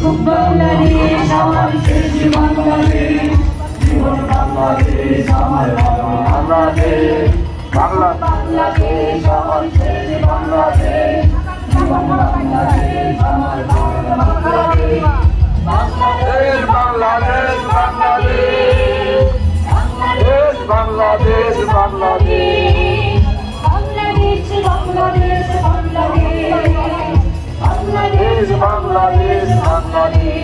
বাংলাদেশ আমার শেষ বাংলাদেশ, জীবন বাংলাদেশ আমার বাংলাদেশ, বাংলাদেশ আমার শেষ বাংলাদেশ, জীবন বাংলাদেশ আমার বাংলাদেশ, বাংলাদেশ বাংলাদেশ বাংলাদেশ, বাংলাদেশ বাংলাদেশ বাংলাদেশ, বাংলাদেশ বাংলাদেশ, বাংলাদেশ বাংলাদেশ।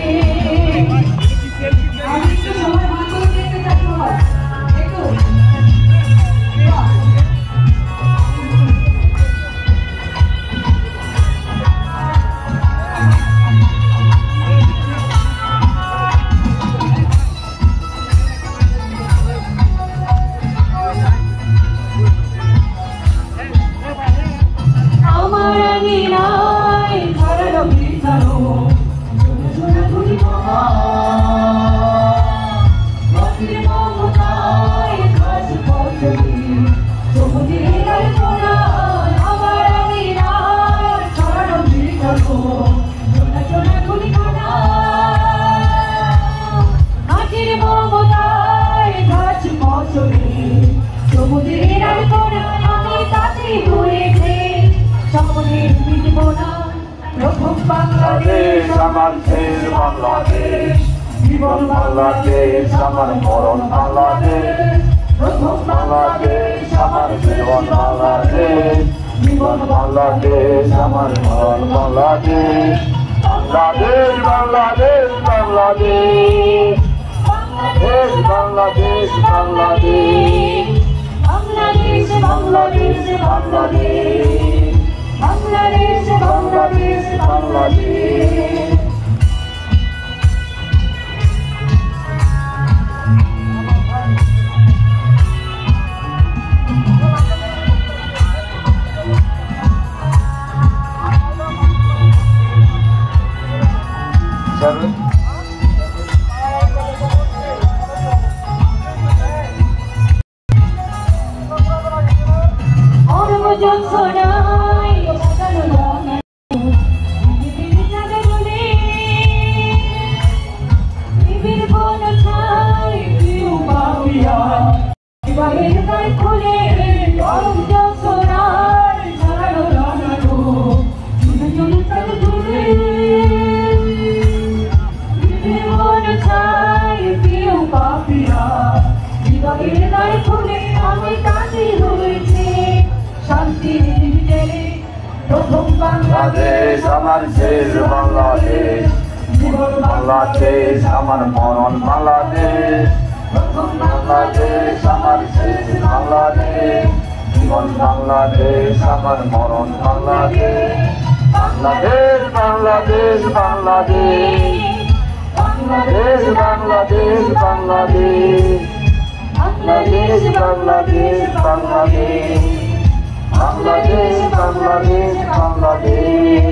আমার আঙিনায় ধরালো বিছানো ছোট ছোট ধুলি পোকা, মাটির মমতায় ঘাস পচলি সবুজের আলপনা। আমার আঙিনায় ধরালো বিছানো ছোট ছোট ধুলি পোকা, মাটির মমতায় ঘাস পচলি সবুজের আলপনা। আমি তাতে ঘুরেছি বাংলাদেশ আমার শেষ বাংলাদেশ, জীবন বাংলাদেশ আমার মরণ বাংলাদেশ, প্রথম বাংলাদেশ আমার জীবন বাংলাদেশ, জীবন বাংলাদেশ আমার মরণ বাংলাদেশ, বাংলাদেশ বাংলাদেশ বাংলাদেশ, বাংলাদেশ বাংলাদেশ, বাংলাদেশ বাংলাদেশ বাংলাদেশ, বাংলাদেশ বাংলাদেশ বাংলাদেশ। বাংলাদেশ আমার শেষ বাংলাদেশ, জীবন বাংলাদেশ আমার মরণ বাংলাদেশ, বাংলাদেশ আমার শেষ বাংলাদেশ, জীবন বাংলাদেশ আমার মরণ বাংলাদেশ, বাংলাদেশ বাংলাদেশ বাংলাদেশ, বাংলাদেশ বাংলাদেশ বাংলাদেশ, বাংলাদেশ বাংলাদেশ বাংলাদেশ, বাংলাদেশ বাংলাদেশ বাংলাদেশ।